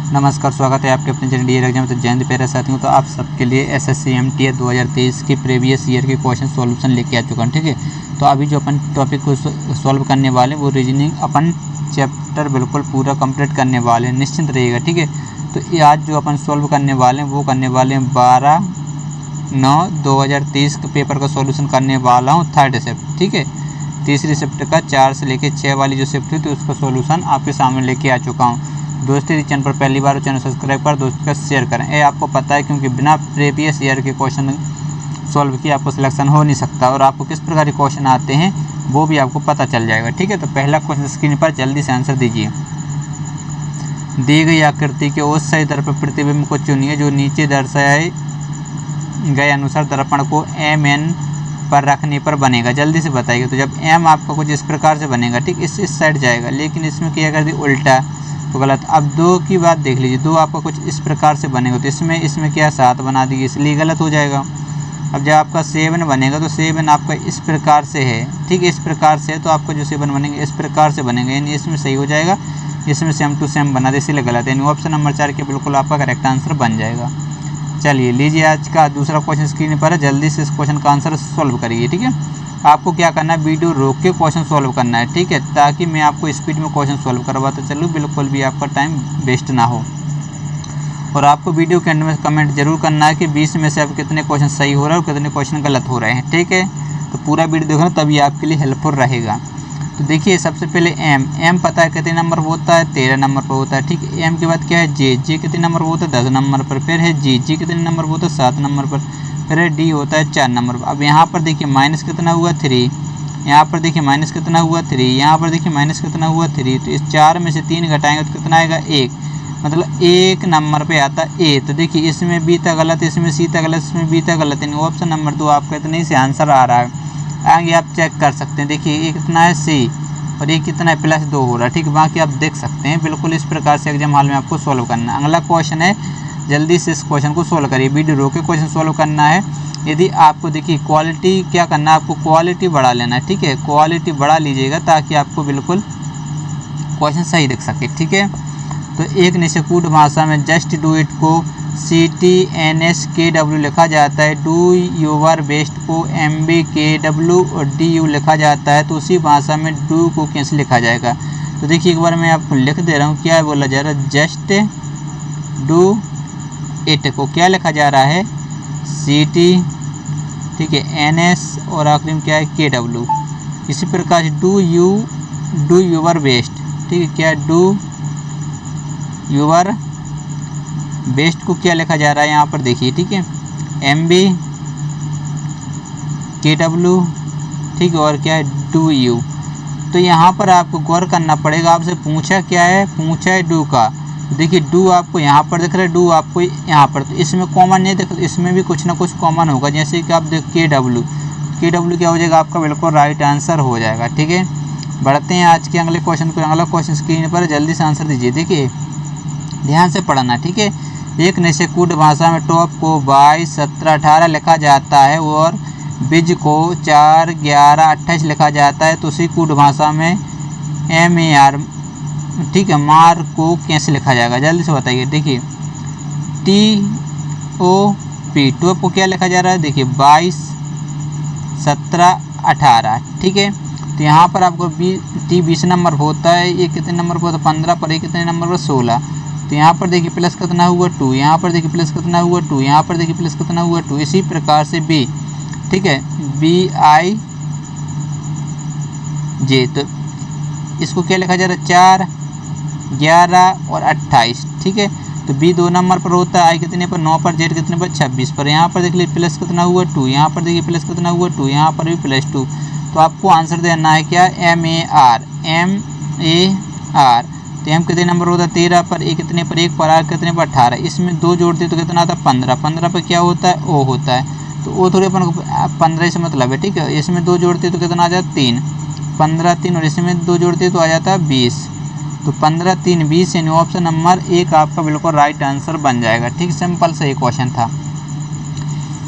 नमस्कार, स्वागत है आपके अपने चैनल डी एग्जाम। तो जयंत प्यारे साथियों, तो आप सबके लिए एसएससी एमटीए 2023 की प्रीवियस ईयर के क्वेश्चन सॉल्यूशन लेके आ चुका हूँ। ठीक है, तो अभी जो अपन टॉपिक को सॉल्व करने वाले हैं वो रीजनिंग अपन चैप्टर बिल्कुल पूरा कंप्लीट करने वाले हैं, निश्चिंत रहिएगा। ठीक है, तो ये आज जो अपन सॉल्व करने वाले हैं वो करने वाले हैं 12/9/2023 के पेपर का सॉल्यूशन करने वाला हूँ, थर्ड शिफ्ट। ठीक है, तीसरी शिफ्ट का 4 से लेकर 6 वाली जो शिफ्ट थी तो उसका सॉल्यूशन आपके सामने लेके आ चुका हूँ। दोस्तों, यदि चैनल पर पहली बार चैनल सब्सक्राइब कर दोस्तों का शेयर करें। ये आपको पता है क्योंकि बिना प्रीवियस ईयर के क्वेश्चन सॉल्व किए आपको सिलेक्शन हो नहीं सकता, और आपको किस प्रकार के क्वेश्चन आते हैं वो भी आपको पता चल जाएगा। ठीक है, तो पहला क्वेश्चन स्क्रीन पर जल्दी से आंसर दीजिए। दी गई आकृति के उस सही दर्पण प्रतिबिंब को चुनिए जो नीचे दर्शाए गए अनुसार दर्पण को MN पर रखने पर बनेगा। जल्दी से बताइए। तो जब M आपका कुछ इस प्रकार से बनेगा, ठीक, इस साइड जाएगा, लेकिन इसमें क्या कर दी उल्टा, तो गलत। अब 2 की बात देख लीजिए, 2 आपका कुछ इस प्रकार से बनेगा तो इसमें क्या 7 बना दी, इसलिए गलत हो जाएगा। अब जब आपका 7 बनेगा तो 7 आपका इस प्रकार से है, ठीक, इस प्रकार से है, तो आपका जो 7 बनेंगे इस प्रकार से बनेगा, यानी इसमें सही हो जाएगा, इसमें सेम टू सेम बना दे, इसलिए गलत है, यानी ऑप्शन नंबर 4 के बिल्कुल आपका करेक्ट आंसर बन जाएगा। चलिए लीजिए आज का दूसरा क्वेश्चन स्क्रीन पर है, जल्दी से इस क्वेश्चन का आंसर सॉल्व करिए। ठीक है, आपको क्या करना है, वीडियो रोक के क्वेश्चन सॉल्व करना है। ठीक है, ताकि मैं आपको स्पीड में क्वेश्चन सॉल्व करवाते चलूँ, बिल्कुल भी आपका टाइम वेस्ट ना हो। और आपको वीडियो के एंड में कमेंट जरूर करना है कि 20 में से अब कितने क्वेश्चन सही हो रहे हैं और कितने क्वेश्चन गलत हो रहे हैं। ठीक है, तो पूरा वीडियो देखना तभी आपके लिए हेल्पफुल रहेगा। तो देखिए, सबसे पहले M पता है कितने नंबर पर होता है, 13 नंबर पर होता है। ठीक है, M के बाद क्या है J कितने नंबर पर होता है, 10 नंबर पर। फिर है G कितने नंबर पर होता है, 7 नंबर पर। फिर है D होता है 4 नंबर पर। अब यहाँ पर देखिए माइनस कितना हुआ 3, यहाँ पर देखिए माइनस कितना हुआ 3, यहाँ पर देखिए माइनस कितना हुआ 3, तो इस 4 में से 3 घटाएंगे तो कितना आएगा 1, मतलब 1 नंबर पे आता है A। तो देखिए इसमें B था गलत, इसमें C था गलत, इसमें B था गलत, यानी ऑप्शन नंबर 2 आपका इतने ही से आंसर आ रहा है। आगे आप चेक कर सकते हैं, देखिए ये कितना है C और ये कितना है +2 हो रहा है। ठीक, बाकी आप देख सकते हैं, बिल्कुल इस प्रकार से एग्जाम हॉल में आपको सॉल्व करना है। अगला क्वेश्चन है, जल्दी से इस क्वेश्चन को सॉल्व करिए, वीडियो रोक के क्वेश्चन सॉल्व करना है। यदि आपको देखिए क्वालिटी क्या करना है, आपको क्वालिटी बढ़ा लेना है। ठीक है, क्वालिटी बढ़ा लीजिएगा ताकि आपको बिल्कुल क्वेश्चन सही दिख सके। ठीक है, तो एक निष्कूट भाषा में जस्ट डू इट को CTNSKW लिखा जाता है, डू योर बेस्ट को MBKW और DU लिखा जाता है, तो उसी भाषा में डू को कैसे लिखा जाएगा। तो देखिए एक बार मैं आपको लिख दे रहा हूँ, क्या बोला जा रहा है, जस्ट डू इट को क्या लिखा जा रहा है, CT, ठीक है, NS और आखिरी में क्या है KW। इसी प्रकार से डू योर बेस्ट, ठीक है, क्या डू योर बेस्ट को क्या लिखा जा रहा है यहाँ पर देखिए, ठीक है, MBKW, ठीक है, और क्या है डू यू। तो यहाँ पर आपको गौर करना पड़ेगा, आपसे पूछा क्या है, पूछा है डू का। देखिए डू आपको यहाँ पर दिख रहा है, डू आपको यहाँ पर, तो इसमें कॉमन नहीं दिख, इसमें भी कुछ ना कुछ कॉमन होगा, जैसे कि आप देख KW क्या हो जाएगा आपका बिल्कुल राइट आंसर हो जाएगा। ठीक है, बढ़ते हैं आज के अगले क्वेश्चन को। अगला क्वेश्चन स्क्रीन पर जल्दी से आंसर दीजिए। देखिए ध्यान से पढ़ना। ठीक है, एक निष्कूट भाषा में टॉप को 22, 17, 18 लिखा जाता है और बिज को 4, 11, 28 लिखा जाता है, तो उसी कूट भाषा में MAR, ठीक है, मार को कैसे लिखा जाएगा, जल्दी से बताइए। देखिए TOP, टॉप को क्या लिखा जा रहा है, देखिए 22, 17, 18, ठीक है, तो यहाँ पर आपको T 20 नंबर होता है, ये कितने नंबर पर होता है 15 पर, ये कितने नंबर पर 16, तो यहाँ पर देखिए प्लस कितना हुआ 2, यहाँ पर देखिए प्लस कितना हुआ 2, यहाँ पर देखिए प्लस कितना हुआ 2। इसी प्रकार से B, ठीक है, BIJ, तो इसको क्या लिखा जा रहा है 4, 11 और 28, ठीक है, तो B 2 नंबर पर होता है, I कितने पर 9 पर, Z कितने पर 26 पर। यहाँ पर देख लीजिए प्लस कितना हुआ 2, यहाँ पर देखिए प्लस कितना हुआ 2, यहाँ पर भी +2। तो आपको आंसर देना है क्या, MAR, तो M कितने नंबर होता है 13 पर, A कितने पर 1 पर, R कितने पर 18। इसमें 2 जोड़ते तो कितना आता है 15, 15 पर क्या होता है O होता है, तो O थोड़े अपन 15 से मतलब है। ठीक है, इसमें 2 जोड़ते तो कितना आ जाता है 3, 15, 3, और इसमें 2 जोड़ते तो आ जाता है 20, तो 15, 3, 20, यानी ऑप्शन नंबर 1 आपका बिल्कुल राइट आंसर बन जाएगा। ठीक, सिंपल से एक क्वेश्चन था।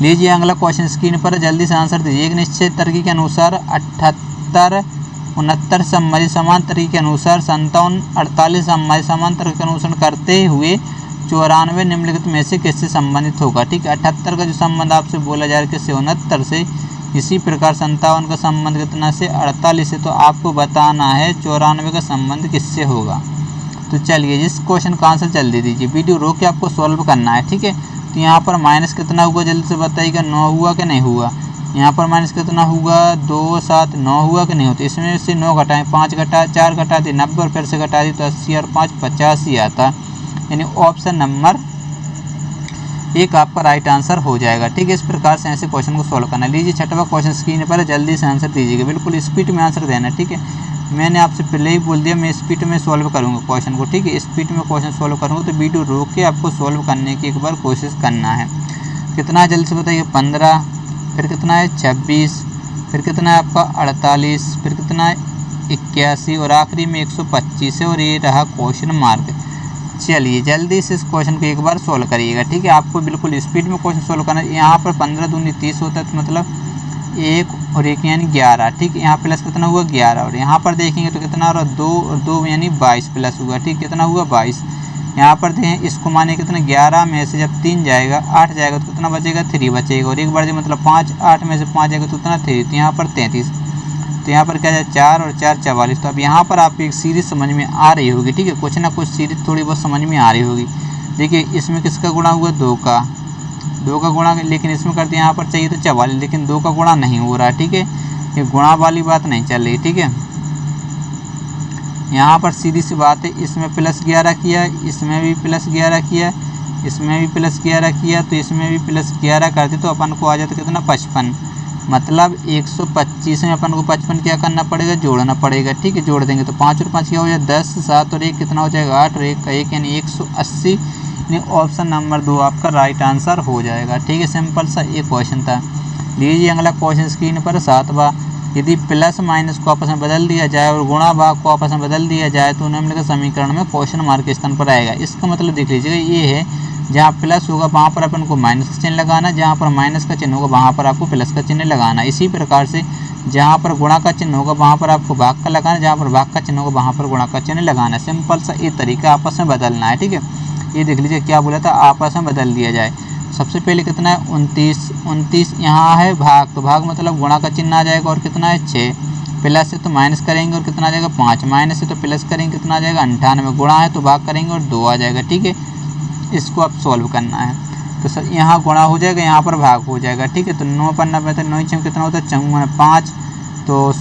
लीजिए अगला क्वेश्चन स्क्रीन पर, जल्दी से आंसर दीजिए। एक निश्चित तरीके के अनुसार 78 69 संबंधित समान तरीके के अनुसार 57 48 संबंधित समान तरीके के अनुसरण करते हुए 94 निम्नलिखित में से किससे संबंधित होगा। ठीक है, 78 का जो संबंध आपसे बोला जा रहा है किससे, 69 से। इसी प्रकार 57 का संबंध कितना से, 48 से। तो आपको बताना है 94 का संबंध किससे होगा। तो चलिए इस क्वेश्चन का आंसर जल्दी दीजिए, वीडियो रोक के आपको सॉल्व करना है। ठीक है, तो यहाँ पर माइनस कितना हुआ जल्दी से बताइएगा, 9 हुआ कि नहीं हुआ। यहाँ पर माइनस कितना हुआ, 2 7 9 हुआ कि नहीं होता। इसमें से 9 घटाएं, 5 घटा 4 घटा दी 90 और फिर से घटा दी तो 80 और 5 85 आता। यानी ऑप्शन नंबर 1 आपका राइट आंसर हो जाएगा। ठीक है, इस प्रकार से ऐसे क्वेश्चन को सॉल्व करना। लीजिए 6वां क्वेश्चन स्क्रीन पर, जल्दी से आंसर दीजिएगा, बिल्कुल स्पीड में आंसर देना। ठीक है, मैंने आपसे पहले ही बोल दिया मैं स्पीड में सॉल्व करूँगा क्वेश्चन को। ठीक है, स्पीड में क्वेश्चन सॉल्व करूँगा तो वीडियो रोक के आपको सॉल्व करने की एक बार कोशिश करना है। कितना है जल्दी से बताइए, 15, फिर कितना है 26, फिर कितना है आपका 48, फिर कितना है 81 और आखिरी में 125 है और ये रहा क्वेश्चन मार्क। चलिए जल्दी से इस क्वेश्चन को एक बार सोल्व करिएगा। ठीक है, आपको बिल्कुल स्पीड में क्वेश्चन सोल्व करना है। यहाँ पर 15 दूनी 30 होता है तो मतलब 1 और 1 यानी 11। ठीक है, यहाँ प्लस कितना हुआ 11 और यहाँ पर देखेंगे तो कितना हो रहा 2 और 2 यानी 22 प्लस हुआ। ठीक, कितना हुआ 22। यहाँ पर देखें इसको माने कितना 11 में से जब 3 जाएगा 8 जाएगा तो कितना बचेगा 3 बचेगा और एक बार जो मतलब 5 8 में से 5 जाएगा तो कितना 3, तो यहाँ पर 33। तो यहाँ पर क्या जाए 4 और 4 44। तो अब यहाँ पर आपको एक सीरीज समझ में आ रही होगी। ठीक है, कुछ ना कुछ सीरीज थोड़ी बहुत समझ में आ रही होगी। देखिए इसमें किसका गुणा हुआ 2 का गुणा, लेकिन इसमें करते यहाँ पर चाहिए तो 44 लेकिन 2 का गुणा नहीं हो रहा। ठीक है, ये गुणा वाली बात नहीं चल रही। ठीक है, यहाँ पर सीधी सी बात है, इसमें प्लस 11 किया, इसमें भी प्लस 11 किया, इसमें भी प्लस 11 किया, तो इसमें भी प्लस 11 करते तो अपन को आ जाता कितना 55। मतलब 125 में अपन को 55 क्या करना पड़ेगा, जोड़ना पड़ेगा। ठीक है, जोड़ देंगे तो 5 और 5 क्या हो जाए 10, 7 और 1 कितना हो जाएगा 8 और 1 का 1 यानी 180। यानी ऑप्शन नंबर 2 आपका राइट आंसर हो जाएगा। ठीक है, सिंपल सा एक क्वेश्चन था। लीजिए अगला क्वेश्चन स्क्रीन पर 7वां। यदि प्लस माइनस को आपस में बदल दिया जाए और गुणा भाग को आपस में बदल दिया जाए तो निम्नलिखित समीकरण में क्वेश्चन मार्क के स्थान पर आएगा। इसका मतलब देख लीजिएगा, ये है जहाँ प्लस होगा वहाँ पर अपन को माइनस का चिन्ह लगाना, जहाँ पर माइनस का चिन्ह होगा वहाँ पर आपको प्लस का चिन्ह लगाना। इसी प्रकार से जहाँ पर गुणा का चिन्ह होगा वहाँ पर आपको भाग का लगाना, जहाँ पर भाग का चिन्ह होगा वहाँ पर गुणा का चिन्ह लगाना। सिंपल सा ये तरीका आपस में बदलना है। ठीक है, ये देख लीजिए क्या बोला था, आपस में बदल दिया जाए। सबसे पहले कितना है 29 यहाँ है भाग, तो भाग मतलब गुणा का चिन्ह आ जाएगा और कितना है 6, प्लस से तो माइनस करेंगे और कितना आ जाएगा 5, माइनस से तो प्लस करेंगे कितना आ जाएगा 98, गुणा है तो भाग करेंगे और 2 आ जाएगा। ठीक है, इसको आप सॉल्व करना है तो सर यहाँ गुणा हो जाएगा, यहाँ पर भाग हो जाएगा। ठीक है, तो 9 पर 90 तो 9 6 कितना होता है 54, तो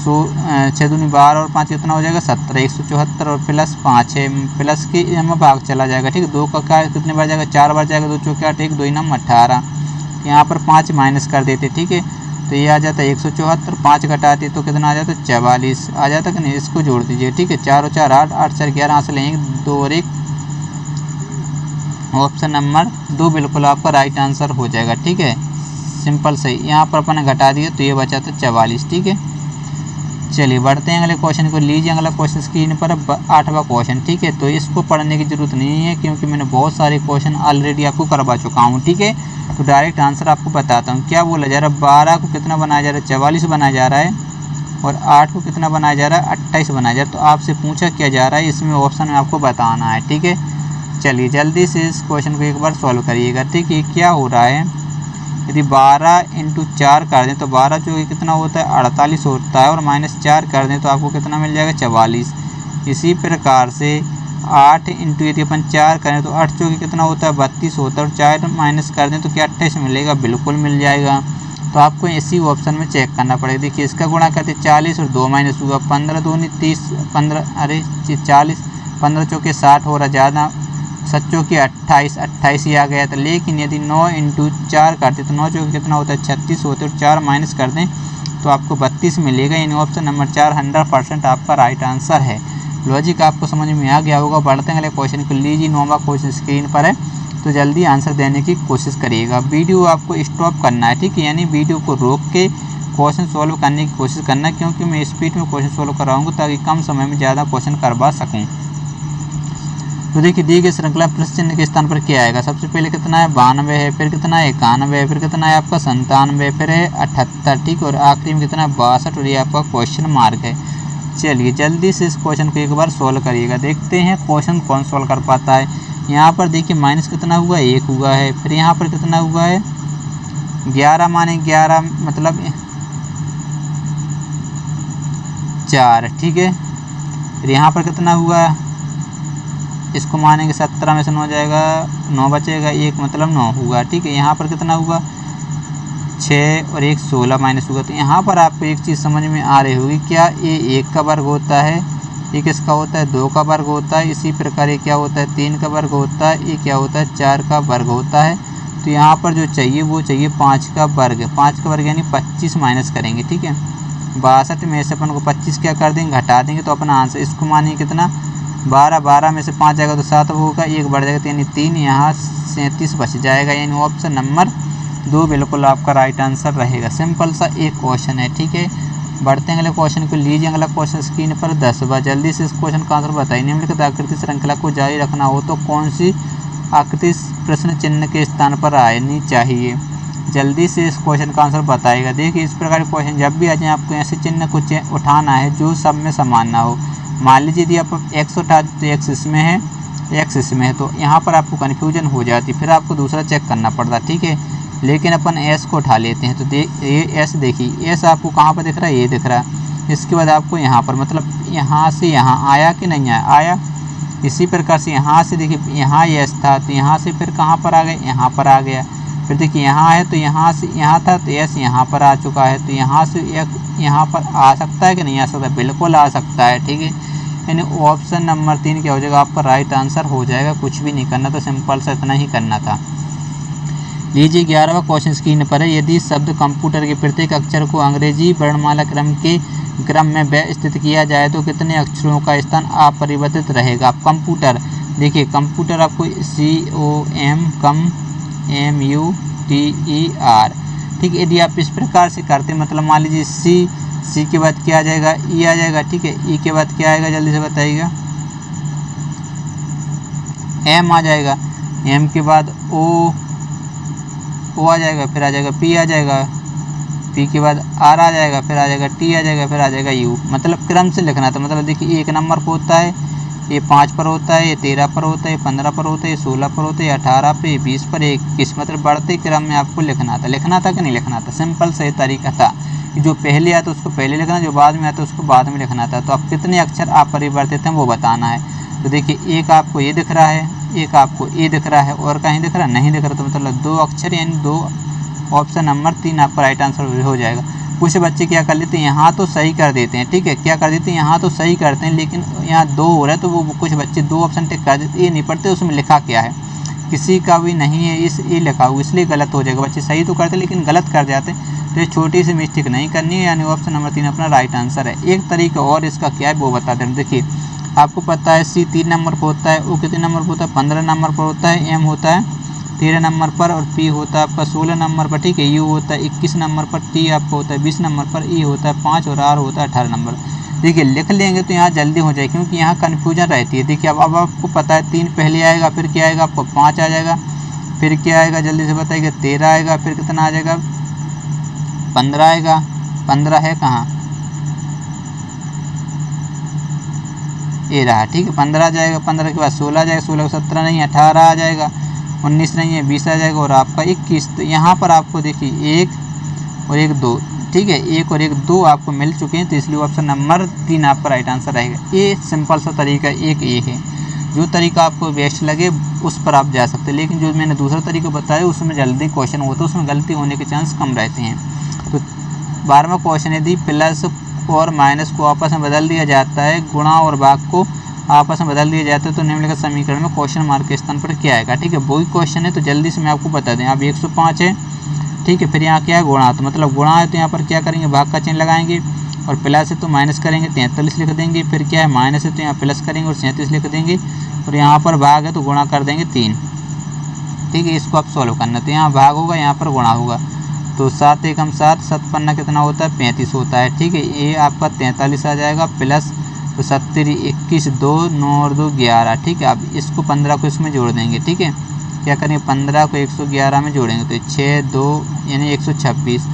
6 दूनी 12 और 5 कितना हो जाएगा 17, 174 और प्लस 5 है, प्लस के में भाग चला जाएगा। ठीक है, 2 का क्या कितने बार जाएगा 4 बार जाएगा, 2 चौके 8 1 2 9 18। यहाँ पर 5 माइनस कर देते। ठीक है, तो ये आ जाता है 174, 5 घटाते तो कितना आ जाता है 44 आ जाता कि नहीं, इसको जोड़ दीजिए। ठीक है, 4 और 4 8, 8 4 11 से लेंगे 2 और 1, ऑप्शन नंबर 2 बिल्कुल आपका राइट आंसर हो जाएगा। ठीक है, सिंपल सही। यहाँ पर अपन घटा दिया तो ये बचा था 44। ठीक है, चलिए बढ़ते हैं अगले क्वेश्चन को। लीजिए अगला क्वेश्चन स्क्रीन पर 8वां क्वेश्चन। ठीक है, तो इसको पढ़ने की जरूरत नहीं है क्योंकि मैंने बहुत सारे क्वेश्चन ऑलरेडी आपको करवा चुका हूँ। ठीक है, तो डायरेक्ट आंसर आपको बताता हूँ। क्या बोला जा रहा है, 12 को कितना बनाया जा रहा है 44 बनाया जा रहा है और 8 को कितना बनाया जा रहा है 28 बनाया जा रहा है। तो आपसे पूछा क्या जा रहा है, इसमें ऑप्शन में आपको बताना है। ठीक है, चलिए जल्दी से इस क्वेश्चन को एक बार सॉल्व करिएगा। ठीक है, क्या हो रहा है, यदि 12 × 4 कर दें तो 12 जो कितना होता है 48 होता है और -4 कर दें तो आपको कितना मिल जाएगा 44। इसी प्रकार से 8 × यदि अपन 4 करें तो 8 चौके कितना होता है 32 होता है और 4 माइनस कर दें तो क्या 28 मिलेगा, बिल्कुल मिल जाएगा। तो आपको इसी ऑप्शन में चेक करना पड़ेगा। देखिए इसका गुणा करते 40 और 2 माइनस हुआ 15 दूनी 30, 15 अरे 40, 15 चौके 60 हो रहा ज़्यादा, 7 चौके 28 ही आ गया था। लेकिन यदि 9 × 4 करते तो 9 चौके कितना होता है 36 होते और 4 माइनस कर दें तो आपको 32 मिलेगा। यानी ऑप्शन नंबर 4 100% आपका राइट आंसर है। लॉजिक आपको समझ में आ गया होगा। बढ़ते हैं अगले क्वेश्चन को। लीजिए 9वां क्वेश्चन स्क्रीन पर है, तो जल्दी आंसर देने की कोशिश करिएगा। वीडियो आपको स्टॉप करना है। ठीक है, यानी वीडियो को रोक के क्वेश्चन सॉल्व करने की कोशिश करना है क्योंकि मैं स्पीड में क्वेश्चन सॉल्व कराऊंगा ताकि कम समय में ज़्यादा क्वेश्चन करवा सकूँ। तो देखिए दी गई श्रृंखला प्लस चिन्ह के स्थान पर क्या आएगा। सबसे पहले कितना है 92 है, फिर कितना है 91 है, फिर कितना है आपका 97, फिर है 78। ठीक, और आखिरी में कितना है 62 और ये आपका क्वेश्चन मार्क है। चलिए जल्दी से इस क्वेश्चन को एक बार सॉल्व करिएगा, देखते हैं क्वेश्चन कौन सॉल्व कर पाता है। यहाँ पर देखिए माइनस कितना हुआ, 1 हुआ है। फिर यहाँ पर कितना हुआ है, 11 माने 11 मतलब 4, ठीक है। फिर यहाँ पर कितना हुआ, इसको मानेंगे 17 में से 9 जाएगा, 9 बचेगा, 1 मतलब 9 हुआ, ठीक है। यहाँ पर कितना हुआ, 6 और 1 16 माइनस हुआ। तो यहाँ पर आपको एक चीज़ समझ में आ रही होगी, क्या ये 1 का वर्ग होता है, ये किसका होता है, 2 का वर्ग होता है। इसी प्रकार ये क्या होता है, 3 का वर्ग होता है। ये क्या होता है, 4 का वर्ग होता है। तो यहाँ पर जो चाहिए वो चाहिए 5 का वर्ग। 5 का वर्ग यानी 25 माइनस करेंगे, ठीक है। 62 में से अपन को 25 क्या कर देंगे, घटा देंगे। तो अपना आंसर इसको मानिए कितना, 12, 12 में से 5 जाएगा तो 7 होगा, 1 बढ़ जाएगा यानी 3, यहाँ 37 बच जाएगा। यानी ऑप्शन नंबर 2 बिल्कुल आपका राइट आंसर रहेगा। सिंपल सा एक क्वेश्चन है, ठीक है। बढ़ते हैं अगले क्वेश्चन को। लीजिए अगला क्वेश्चन स्क्रीन पर 10वां। जल्दी से इस क्वेश्चन का आंसर बताइए। निम्नलिखित आकृति श्रृंखला को जारी रखना हो तो कौन सी आकृति प्रश्न चिन्ह के स्थान पर आनी चाहिए। जल्दी से इस क्वेश्चन का आंसर बताइएगा। देखिए इस प्रकार के क्वेश्चन जब भी आ जाए आपको ऐसे चिन्ह को उठाना है जो सब में समान ना हो। मान लीजिए यदि आप x उठा तो x इसमें है, x इसमें है, तो यहाँ पर आपको कन्फ्यूजन हो जाती, फिर आपको दूसरा चेक करना पड़ता, ठीक है। लेकिन अपन s को उठा लेते हैं। तो ये s देखिए, s आपको कहाँ पर दिख रहा है, ये दिख रहा है। इसके बाद आपको यहाँ पर मतलब यहाँ से यहाँ आया कि नहीं आया, आया। इसी प्रकार से यहाँ से देखिए यहाँ s था तो यहाँ से फिर कहाँ पर आ गए, यहाँ पर आ गया। फिर देखिए यहाँ है तो यहाँ से यहाँ था तो s यहाँ पर आ चुका है। तो यहाँ से यहाँ पर आ सकता है कि नहीं आ सकता, बिल्कुल आ सकता है, ठीक है। यानी ऑप्शन नंबर 3 क्या हो जाएगा, आपका राइट आंसर हो जाएगा। कुछ भी नहीं करना था, सिंपल सा इतना ही करना था। लीजिए 11वां क्वेश्चन स्क्रीन पर है। यदि शब्द कंप्यूटर के प्रत्येक अक्षर को अंग्रेजी वर्णमाला क्रम में व्यवस्थित किया जाए तो कितने अक्षरों का स्थान अपरिवर्तित रहेगा। कंप्यूटर देखिए, कंप्यूटर आपको COMMUTER, ठीक है। यदि आप इस प्रकार से करते मतलब मान लीजिए सी के बाद क्या आ जाएगा, ई आ जाएगा, ठीक है। ई के बाद क्या आएगा, जल्दी से बताइएगा, एम आ जाएगा। एम के बाद ओ आ जाएगा, फिर आ जाएगा पी आ जाएगा, पी के बाद आर आ जाएगा, फिर आ जाएगा टी आ जाएगा, फिर आ जाएगा यू। मतलब क्रम से लिखना था। मतलब देखिए 1 नंबर पर होता है, ये 5 पर होता है, ये 13 पर होता है, ये 15 पर होता है, ये 16 पर होता है, ये 18 पे, 20 पर, 21। मतलब बढ़ते क्रम में आपको लिखना था कि नहीं लिखना था। सिंपल सही तरीका था। जो पहले आता उसको पहले लिखना, जो बाद में आता उसको बाद में लिखना था। तो अब कितने अक्षर अपरिवर्तित हैं वो बताना है। तो देखिए एक आपको ये दिख रहा है, एक आपको ए दिख रहा है, और कहीं दिख रहा नहीं दिख रहा। तो मतलब 2 अक्षर यानी 2, ऑप्शन नंबर 3 आपका राइट आंसर हो जाएगा। कुछ बच्चे क्या कर लेते हैं, यहाँ तो सही कर देते हैं, ठीक है। क्या कर देते हैं, यहाँ तो सही करते हैं, लेकिन यहाँ 2 हो रहा है तो वो कुछ बच्चे 2 ऑप्शन टिक कर देते, ये नहीं पढ़ते उसमें लिखा क्या है, किसी का भी नहीं है इस ये लिखा हुआ, इसलिए गलत हो जाएगा। बच्चे सही तो करते लेकिन गलत कर जाते हैं। तो ये छोटी सी मिस्टेक नहीं करनी है, यानी ऑप्शन नंबर 3 अपना राइट आंसर है। एक तरीका और इसका क्या है वो बता दें। देखिए आपको पता है सी 3 नंबर पर होता है, ओ कितने नंबर पर होता है, 15 नंबर पर होता है, एम होता है 13 नंबर पर, और पी होता है आपका 16 नंबर पर, ठीक है। यू होता है 21 नंबर पर, टी आपका होता है 20 नंबर पर, ई होता है 5 और आर होता है 18 नंबर। देखिए लिख लेंगे तो यहाँ जल्दी हो जाए, क्योंकि यहाँ कन्फ्यूजन रहती है। देखिए अब आपको पता है 3 पहले आएगा, फिर क्या आएगा आपको 5 आ जाएगा, फिर क्या आएगा जल्दी से बताइएगा 13 आएगा, फिर कितना आ जाएगा 15 आएगा। 15 है कहाँ, ये रहा, ठीक है। 15 आ जाएगा, 15 के बाद 16 आ जाएगा, 16 को 17 नहीं 18 आ जाएगा, 19 नहीं है 20 आ जाएगा, और आपका 21। तो यहाँ पर आपको देखिए 1 और 1 2, ठीक है। 1 और 1 2 आपको मिल चुके हैं, तो इसलिए ऑप्शन नंबर 3 आपका राइट आंसर रहेगा। ये सिंपल सा तरीका एक ये है। जो तरीका आपको बेस्ट लगे उस पर आप जा सकते हैं, लेकिन जो मैंने दूसरा तरीका बताया उसमें जल्दी क्वेश्चन होता है, उसमें गलती होने के चांस कम रहते हैं। तो 12वां क्वेश्चन, यदि प्लस और माइनस को आपस में बदल दिया जाता है, गुणा और भाग को आपस में बदल दिया जाता है, तो निम्नलिखित समीकरण में क्वेश्चन मार्क के स्थान पर क्या आएगा, ठीक है। वही क्वेश्चन है, तो जल्दी से मैं आपको बता दें। अब 105 है, ठीक है। फिर यहाँ क्या है गुणा, तो मतलब गुणा है तो यहाँ पर क्या करेंगे, भाग का चिन्ह लगाएंगे, और प्लस है तो माइनस करेंगे 43 लिख देंगे। फिर क्या है माइनस है तो यहाँ प्लस करेंगे और 37 लिख देंगे, और यहाँ पर भाग है तो गुणा कर देंगे 3, ठीक है। इसको आप सॉल्व करना, तो यहाँ भाग होगा, यहाँ पर गुणा होगा। तो 7 एकम 7, 7 पन्ना कितना होता है 35 होता है, ठीक है। ये आपका 43 आ जाएगा, प्लस तो 70 21 2 9 और 2 11, ठीक है। अब इसको 15 को इसमें जोड़ देंगे, ठीक है। क्या करेंगे 15 को 111 में जोड़ेंगे तो 6 2 यानी 126,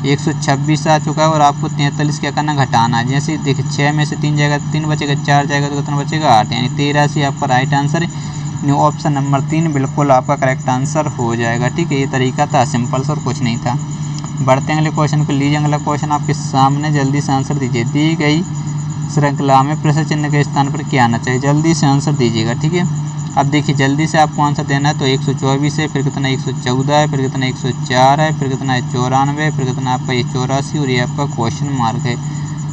126 आ चुका है और आपको 43 क्या करना, घटाना। जैसे देखिए 6 में से 3 जाएगा 3 बचेगा, 4 जाएगा तो कितना बचेगा 8, यानी 13 से आपका राइट आंसर है। ऑप्शन नंबर 3 बिल्कुल आपका करेक्ट आंसर हो जाएगा। ठीक है, ये तरीका था सिंपल सा और कुछ नहीं था। बढ़ते हैं अगले क्वेश्चन को। लीजिए अगला क्वेश्चन आपके सामने, जल्दी से आंसर दीजिए। दी गई श्रृंखला में प्रश्न चिन्ह के स्थान पर क्या आना चाहिए, जल्दी से आंसर दीजिएगा। ठीक है, अब देखिए जल्दी से आपको आंसर देना है। तो 124 है, फिर कितना 114 है, फिर कितना 104 है, फिर कितना है 94, फिर कितना आपका ये 84 और ये आपका क्वेश्चन मार्क है।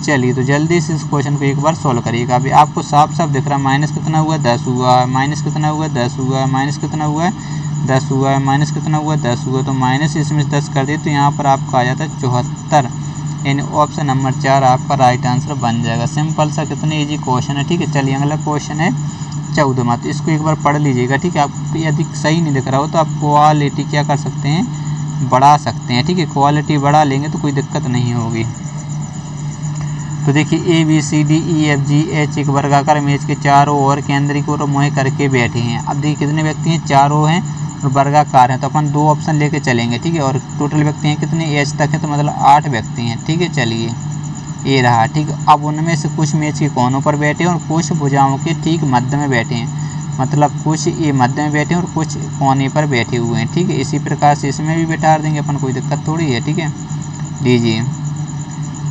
चलिए तो जल्दी से इस क्वेश्चन को एक बार सॉल्व करिएगा। अभी आपको साफ साफ दिख रहा है माइनस कितना हुआ 10 हुआ है, माइनस कितना हुआ 10 हुआ है, माइनस कितना हुआ है 10 हुआ है, माइनस कितना हुआ 10 हुआ। तो माइनस इसमें 10 कर दिए तो यहाँ पर आपका आ जाता है 74, यानी ऑप्शन नंबर 4 आपका राइट आंसर बन जाएगा। सिंपल सा कितनी ईजी क्वेश्चन है। ठीक है, चलिए अगला क्वेश्चन है 14वां। तो इसको एक बार पढ़ लीजिएगा। ठीक है, आपको यदि सही नहीं दिख रहा हो तो आप क्वालिटी क्या कर सकते हैं, बढ़ा सकते हैं। ठीक है, क्वालिटी बढ़ा लेंगे तो कोई दिक्कत नहीं होगी। तो देखिए ABCDEFGH एक वर्गाकार मेज के चारों ओर केंद्रित को मोह करके बैठे हैं। अब देखिए कितने व्यक्ति हैं, चारों हैं और वर्गाकार हैं, तो अपन 2 ऑप्शन लेके चलेंगे। ठीक है, और टोटल व्यक्ति हैं कितने, एच तक है तो मतलब 8 व्यक्ति हैं। ठीक है, चलिए ये रहा। ठीक, अब उनमें से कुछ मेज के कोनों पर बैठे और कुछ भुजाओं के ठीक मध्य में बैठे हैं, मतलब कुछ ये मध्य में बैठे हैं और कुछ कोने पर बैठे हुए हैं। ठीक है, इसी प्रकार से इसमें भी बैठा देंगे अपन, कोई दिक्कत थोड़ी है। ठीक है, लीजिए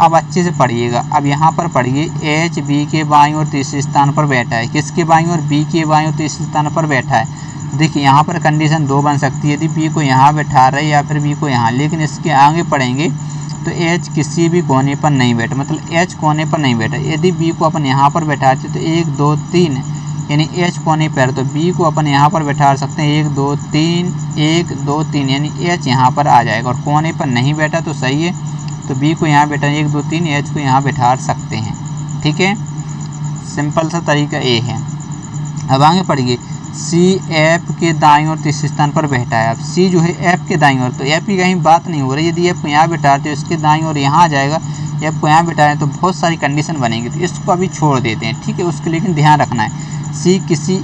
अब अच्छे से पढ़िएगा। अब यहाँ पर पढ़िए, एच बी के बाईं और तीसरे स्थान पर बैठा है। किसके बाईं और, बी के बाईं और तीसरे स्थान पर बैठा है। देखिए यहाँ पर कंडीशन 2 बन सकती है, यदि बी को यहाँ बैठा रहे या फिर बी को यहाँ, लेकिन इसके आगे पढ़ेंगे तो एच किसी भी कोने पर नहीं बैठा, मतलब एच कोने पर नहीं बैठा। यदि बी को अपन यहाँ पर बैठाते तो 1 2 3, यानी एच कोने पर, तो बी को अपन यहाँ पर बैठा सकते हैं 1 2 3 1 2 3, यानी एच यहाँ पर आ जाएगा। और कोने पर नहीं बैठा तो सही है, तो बी को यहाँ बैठा 1 2 3, एच को यहाँ बैठा सकते हैं। ठीक है, सिंपल सा तरीका ए है। अब आगे पढ़िए, सी एफ के दाईं और तीसरे स्थान पर बैठा है। अब सी जो है एफ के दाईं ओर, तो एफ की कहीं बात नहीं हो रही। यदि एफ को यहाँ बैठाते तो इसके दाईं ओर यहाँ आ जाएगा, एफ को यहाँ बैठाएं तो बहुत सारी कंडीशन बनेगी, तो इसको अभी छोड़ देते हैं। ठीक है, उसके लेकिन ध्यान रखना है, सी किसी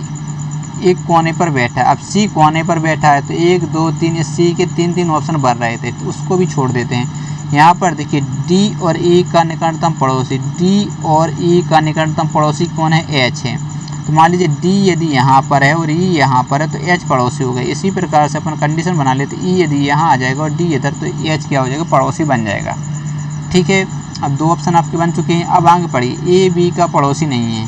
एक कोने पर बैठा है। अब सी कोने पर बैठा है तो 1 2 3, सी के 3 ऑप्शन बन रहे थे, तो उसको भी छोड़ देते हैं। यहाँ पर देखिए डी और ई का निकटतम पड़ोसी, डी और ई का निकटतम पड़ोसी कौन है, एच है। तो मान लीजिए डी यदि यहाँ पर है और ई यहाँ पर है तो एच पड़ोसी हो गए। इसी प्रकार से अपन कंडीशन बना लेते, ई यदि यहाँ आ जाएगा और डी इधर, तो एच क्या हो जाएगा, पड़ोसी बन जाएगा। ठीक है, अब 2 ऑप्शन आपके बन चुके हैं। अब आगे पढ़िए, ए बी का पड़ोसी नहीं है,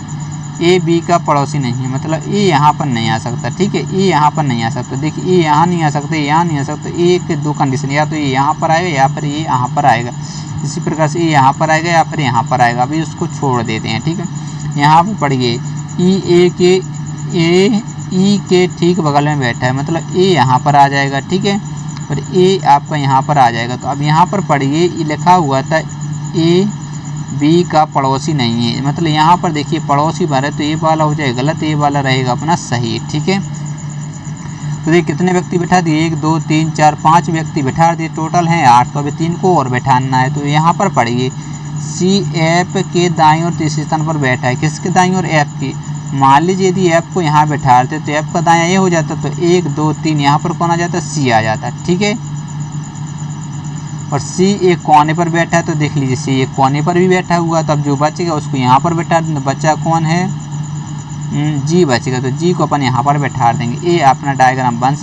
ए बी का पड़ोसी नहीं है, मतलब ए यहाँ पर नहीं आ सकता। ठीक है, ए यहाँ पर नहीं आ सकता। देखिए ए यहाँ नहीं आ सकता, यहाँ नहीं आ सकता। एक 2 कंडीशन, या तो ये यहाँ पर आएगा या फिर ये यहाँ पर आएगा। इसी प्रकार से ये यहाँ पर आएगा या फिर यहाँ पर आएगा, अभी उसको छोड़ देते हैं। ठीक है, यहाँ पर पढ़िए, ई के ठीक बगल में बैठा है, मतलब ए यहाँ पर आ जाएगा। ठीक है, और ए आपका यहाँ पर आ जाएगा। तो अब यहाँ पर पढ़िए, लिखा हुआ था ए बी का पड़ोसी नहीं है, मतलब यहाँ पर देखिए पड़ोसी भरे तो ये वाला हो जाएगा गलत, ये वाला रहेगा अपना सही। ठीक है, तो देखिए कितने व्यक्ति बैठा दिए, 1 2 3 4 5 व्यक्ति बैठा दिए, टोटल हैं 8। तो अभी 3 को और बैठाना है। तो यहाँ पर पढ़िए, सी एफ के दाईं और तीसरे स्थान पर बैठा है। किसके दाईं और, एफ की। मान लीजिए यदि एफ को यहाँ बैठाते तो एफ का दायां ये हो जाता, तो 1 2 3 यहाँ पर कौन आ जाता, सी आ जाता। ठीक है, और सी एक कोने पर बैठा है, तो देख लीजिए सी एक कोने पर भी बैठा हुआ, तो अब जो बचेगा उसको यहाँ पर बैठा देंगे। बच्चा कौन है, जी बचेगा, तो जी को अपन यहाँ पर बैठा देंगे। ये अपना डायग्राम बन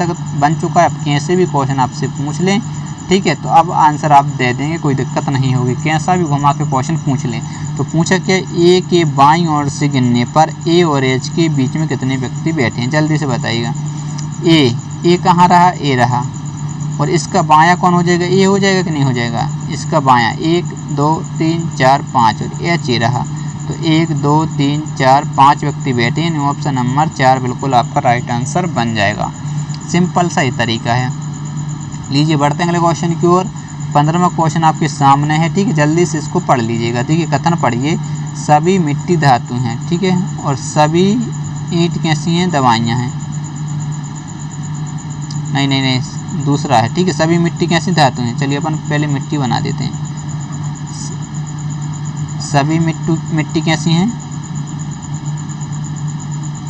चुका है। अब कैसे भी क्वेश्चन आपसे पूछ लें, ठीक है, तो अब आंसर आप दे देंगे, कोई दिक्कत नहीं होगी। कैसा भी घुमा के क्वेश्चन पूछ लें। तो पूछा क्या, ए के बाईं ओर से गिनने पर ए और एच के बीच में कितने व्यक्ति बैठे हैं, जल्दी से बताइएगा। ए कहाँ रहा, ए रहा, और इसका बायां कौन हो जाएगा, ए हो जाएगा कि नहीं हो जाएगा, इसका बायां 1 2 3 4 5 और एच ए रहा। तो 1 2 3 4 5 व्यक्ति बैठे हैं, ऑप्शन नंबर 4 बिल्कुल आपका राइट आंसर बन जाएगा। सिंपल सा ही तरीका है। लीजिए बढ़ते हैं अगले क्वेश्चन की ओर। 15वां क्वेश्चन आपके सामने है। ठीक है, जल्दी से इसको पढ़ लीजिएगा। ठीक है, कथन पढ़िए, सभी मिट्टी धातु हैं। ठीक है, और सभी ईंट कैसी हैं, दवाइयाँ हैं। नहीं, दूसरा है। ठीक है, सभी मिट्टी कैसी धातु हैं। चलिए अपन पहले मिट्टी बना देते हैं। सभी मिट्टी कैसी हैं,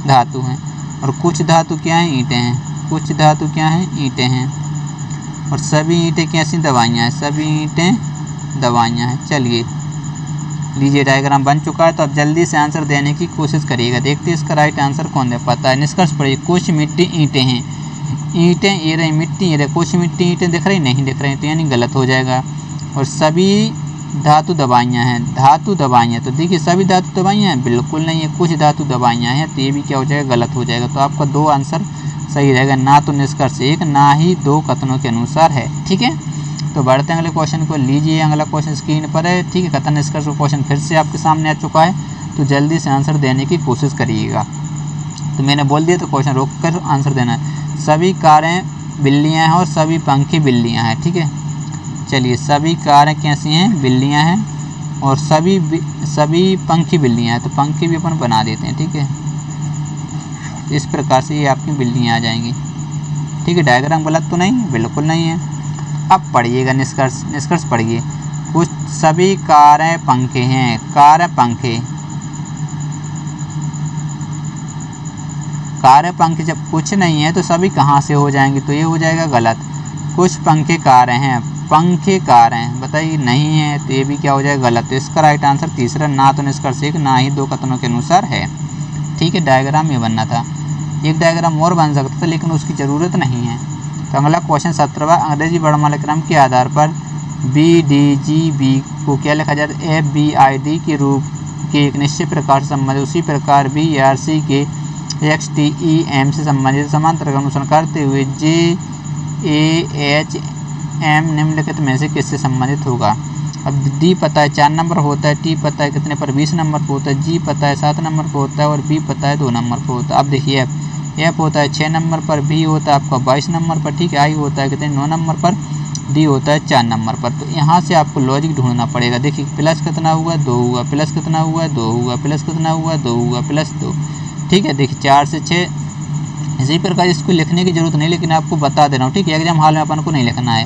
धातु हैं। और कुछ धातु क्या हैं, ईंटें हैं। कुछ धातु क्या हैं, ईंटें हैं। और सभी ईंटें कैसी दवाइयाँ हैं, सभी ईंटें दवाइयाँ हैं। चलिए लीजिए डायग्राम बन चुका है। तो अब जल्दी से आंसर देने की कोशिश करिएगा, देखते हैं इसका राइट आंसर कौन दे पाता है। निष्कर्ष पढ़िए, कुछ मिट्टी ईंटें हैं, ईंटें ये रही मिट्टी ये रही, कुछ मिट्टी ईंटें दिख रही नहीं दिख रही, तो यानी गलत हो जाएगा। और सभी धातु दवाइयाँ हैं, धातु दवाइयाँ, तो देखिए सभी धातु दवाइयाँ हैं, बिल्कुल नहीं है, कुछ धातु दवाइयाँ हैं, तो ये भी क्या हो जाएगा, गलत हो जाएगा। तो आपका 2 आंसर सही रहेगा, ना तो निष्कर्ष 1 ना ही 2 कथनों के अनुसार है। ठीक है, तो बढ़ते हैं अगले क्वेश्चन को। लीजिए अगला क्वेश्चन स्क्रीन पर है। ठीक है, कथन निष्कर्ष का क्वेश्चन फिर से आपके सामने आ चुका है, तो जल्दी से आंसर देने की कोशिश करिएगा। तो मैंने बोल दिया तो क्वेश्चन रोक कर आंसर देना है। सभी कारें बिल्लियाँ हैं और सभी पंखी बिल्लियाँ हैं। ठीक है, चलिए सभी कारें कैसी हैं, बिल्लियाँ हैं, और सभी पंखी बिल्लियाँ हैं, तो पंखी भी अपन बना देते हैं। ठीक है, इस प्रकार से ये आपकी बिल्लियाँ आ जाएंगी। ठीक है, डायग्राम गलत तो नहीं, बिल्कुल नहीं है। अब पढ़िएगा निष्कर्ष पढ़िए। कुछ सभी कारें पंखे हैं, कारें पंखे, कारें पंखे जब कुछ नहीं है तो सभी कहाँ से हो जाएंगे, तो ये हो जाएगा गलत। कुछ पंखे कारें हैं, पंखे कारें बताइए नहीं है, तो ये भी क्या हो जाएगा, गलत। तो इसका राइट आंसर तीसरा, ना तो निष्कर्ष 1 ना ही 2 कथनों के अनुसार है। ठीक है, डायग्राम ये बनना था, एक डायग्राम और बन सकता था लेकिन उसकी ज़रूरत नहीं है। तो अगला क्वेश्चन 17वां, अंग्रेजी वर्णमाला क्रम के आधार पर BDGB को क्या लिखा जाता है, FBID के रूप के एक निश्चित प्रकार से संबंधित, उसी प्रकार BRC के XTEM से संबंधित समांतर का अनुसरण करते हुए JAHM निम्नलिखित में से किससे संबंधित होगा। अब D पता है 4 नंबर होता है, T पता है कितने पर 20 नंबर पर होता है, G पता है 7 नंबर पर होता है, और B पता है 2 नंबर पर होता है। अब देखिए F होता है 6 नंबर पर, B होता है आपका 22 नंबर पर, ठीक है, I होता है कितने 9 नंबर पर, D होता है 4 नंबर पर। तो यहाँ से आपको लॉजिक ढूंढना पड़ेगा। देखिए प्लस कितना हुआ, 2 हुआ, प्लस कितना हुआ, 2 हुआ, प्लस कितना हुआ, 2 हुआ, प्लस 2। ठीक है, देखिए 4 से 6, इसी प्रकार इसको लिखने की जरूरत नहीं, लेकिन आपको बता दे रहा हूँ। ठीक है, एग्जाम हॉल में अपन को नहीं लिखना है।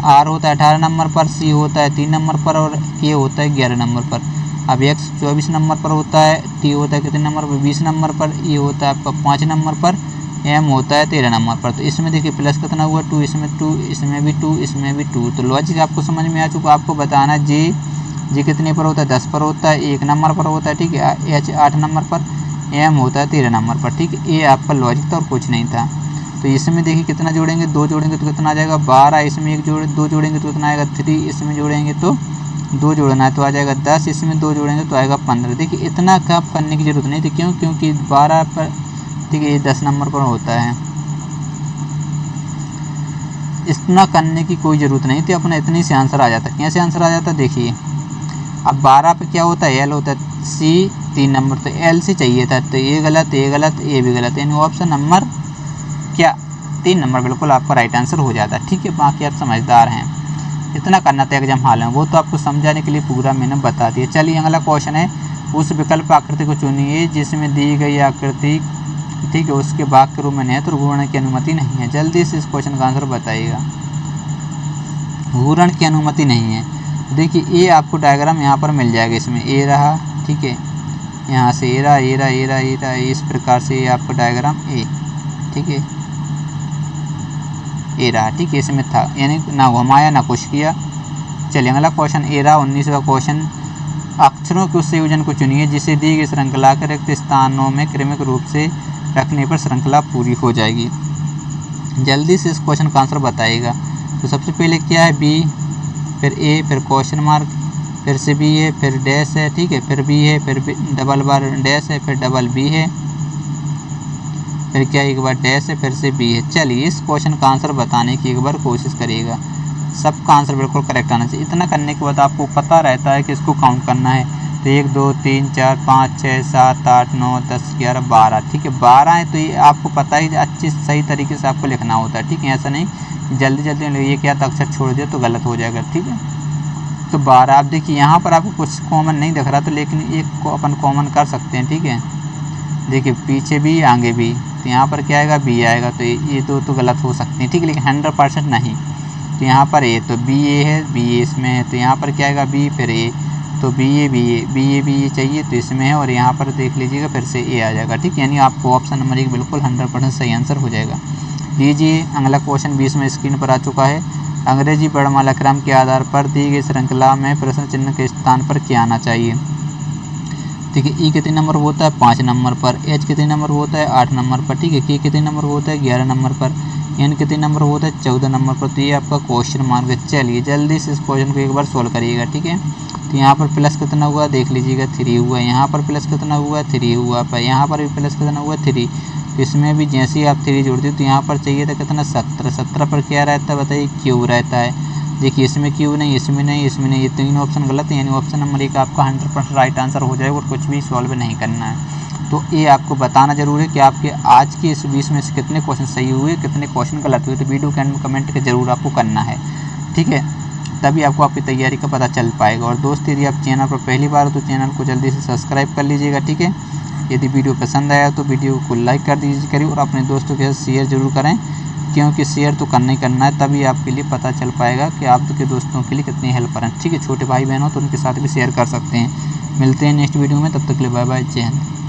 R होता है 18 नंबर पर, C होता है 3 नंबर पर, और K होता है 11 नंबर पर। अब X 24 नंबर पर होता है, T होता है कितने नंबर पर, 20 नंबर पर, E होता है आपका 5 नंबर पर, M होता है 13 नंबर पर। तो इसमें देखिए प्लस कितना हुआ, 2, इसमें 2, इसमें भी 2, इसमें भी 2। तो लॉजिक आपको समझ में आ चुका। आपको बताना G कितने पर होता है, 10 पर होता है, 1 नंबर पर होता है। ठीक है, H 8 नंबर पर, M होता है 13 नंबर पर। ठीक है, ये आपका लॉजिक था और कुछ नहीं था। तो इसमें देखिए कितना जोड़ेंगे, 2 जोड़ेंगे तो कितना आ जाएगा 12, इसमें 2 जोड़ेंगे तो कितना आएगा 3, इसमें जोड़ेंगे तो 2 जोड़ना है तो आ जाएगा 10, इसमें 2 जोड़ेंगे तो आएगा 15। देखिए इतना कब करने की जरूरत नहीं थी, क्यों, क्योंकि 12 पर, ठीक है, ये 10 नंबर पर होता है, इतना करने की कोई ज़रूरत नहीं थी, अपना इतनी से आंसर आ जाता। कैसे आंसर आ जाता देखिए। अब 12 पे क्या होता है, L होता है, C 3 नंबर, तो L से चाहिए था, तो ये गलत, ये गलत, ये भी गलत, यानी ऑप्शन नंबर क्या 3 नंबर बिल्कुल आपका राइट आंसर हो जाता है। ठीक है, बाकी आप समझदार हैं, इतना करना था एग्जाम हाल में, वो तो आपको समझाने के लिए पूरा मैंने बता दिया। चलिए अगला क्वेश्चन है, उस विकल्प आकृति को चुनिए जिसमें दी गई आकृति, ठीक है, उसके भाग के रूप में नेत्र घूर्ण की अनुमति नहीं है। जल्दी से इस क्वेश्चन का आंसर बताइएगा। घूर्ण की अनुमति नहीं है, देखिए ये आपको डायग्राम यहाँ पर मिल जाएगा, इसमें ए रहा, ठीक है, यहाँ से ए रहा, ए रहा, ए रहा, ए रहा, इस प्रकार से ये आपका डायग्राम ए, ठीक है, ए रहा, ठीक है, इसमें था, यानी ना घुमाया ना कुछ किया। चलिए अगला क्वेश्चन ए रहा 19वां क्वेश्चन, अक्षरों के उस संयोजन को चुनिए जिसे दी गई श्रृंखला के रिक्त स्थानों में क्रमिक रूप से रखने पर श्रृंखला पूरी हो जाएगी। जल्दी से इस क्वेश्चन का आंसर बताइएगा। तो सबसे पहले क्या है, बी, फिर ए, फिर क्वेश्चन मार्क, फिर से बी है, फिर डैश है, ठीक है, फिर बी है, फिर डबल बार डैश है, फिर डबल बी है, फिर क्या एक बार डैश है, फिर से बी है। चलिए इस क्वेश्चन का आंसर बताने की एक बार कोशिश करिएगा, सबका आंसर बिल्कुल करेक्ट आना चाहिए। इतना करने के बाद आपको पता रहता है कि इसको काउंट करना है, तो 1 2 3 4 5 6 7 8 9 10 11 12, ठीक है, 12 है, तो ये आपको पता ही अच्छी सही तरीके से आपको लिखना होता है। ठीक है, ऐसा नहीं जल्दी जल्दी ये क्या था अक्षर छोड़ दिया तो गलत हो जाएगा। ठीक है, तो 12। आप देखिए यहाँ पर आपको कुछ कॉमन नहीं दिख रहा, तो लेकिन एक को अपन कॉमन कर सकते हैं। ठीक है, देखिए पीछे भी आगे भी, तो यहाँ पर क्या आएगा, बी आएगा, तो ये दो तो गलत हो सकते हैं। ठीक है, लेकिन 100% नहीं। तो यहाँ पर ए, तो बी ए है, बी ए इसमें है, तो यहाँ पर क्या आएगा, बी, फिर ए, तो बी ए चाहिए तो इसमें है, और यहाँ पर देख लीजिएगा फिर से ए आ जाएगा। ठीक है, यानी आपको ऑप्शन नंबर 1 बिल्कुल 100% सही आंसर हो जाएगा। लीजिए अगला क्वेश्चन 20 में स्क्रीन पर आ चुका है। अंग्रेजी वर्णमाला क्रम के आधार पर दी गई श्रृंखला में प्रश्न चिन्ह के स्थान पर क्या आना चाहिए। ठीक है, ई कितने नंबर पर होता है 5 नंबर पर, एच कितने नंबर पर होता है 8 नंबर पर। ठीक है, के कितने नंबर पर होता है 11 नंबर पर, एन कितने नंबर पर होता है 14 नंबर पर। तो ये आपका क्वेश्चन मार्क है। चलिए जल्दी से इस क्वेश्चन को एक बार सोल्व करिएगा। ठीक है, तो यहाँ पर प्लस कितना हुआ देख लीजिएगा 3 हुआ, यहाँ पर प्लस कितना हुआ 3 हुआ, पर यहाँ पर भी प्लस कितना हुआ 3। तो इसमें भी जैसे ही आप 3 जोड़ते हो तो यहाँ पर चाहिए था कितना 17, 17 पर क्या रहता है बताइए क्यू रहता है। देखिए इसमें क्यू नहीं, इसमें नहीं, इसमें नहीं, ये तीनों ऑप्शन गलत है, यानी ऑप्शन नंबर 1 आपका 100% राइट आंसर हो जाएगा और कुछ भी सॉल्व नहीं करना है। तो ये आपको बताना जरूर है कि आपके आज के इस 20 में से कितने क्वेश्चन सही हुए, कितने क्वेश्चन गलत हुए। तो वीडियो के अंदर कमेंट के जरूर आपको करना है। ठीक है, तभी आपको आपकी तैयारी का पता चल पाएगा। और दोस्त यदि आप चैनल पर पहली बार हो तो चैनल को जल्दी से सब्सक्राइब कर लीजिएगा। ठीक है, यदि वीडियो पसंद आया तो वीडियो को लाइक कर दीजिए करिए और अपने दोस्तों के साथ शेयर जरूर करें, क्योंकि शेयर तो करना ही करना है, तभी आपके लिए पता चल पाएगा कि आपके दोस्तों के लिए कितनी हेल्पर हैं। ठीक है, छोटे भाई बहन हो तो उनके साथ भी शेयर कर सकते हैं। मिलते हैं नेक्स्ट वीडियो में, तब तक के लिए बाय बाय, जय हिंद।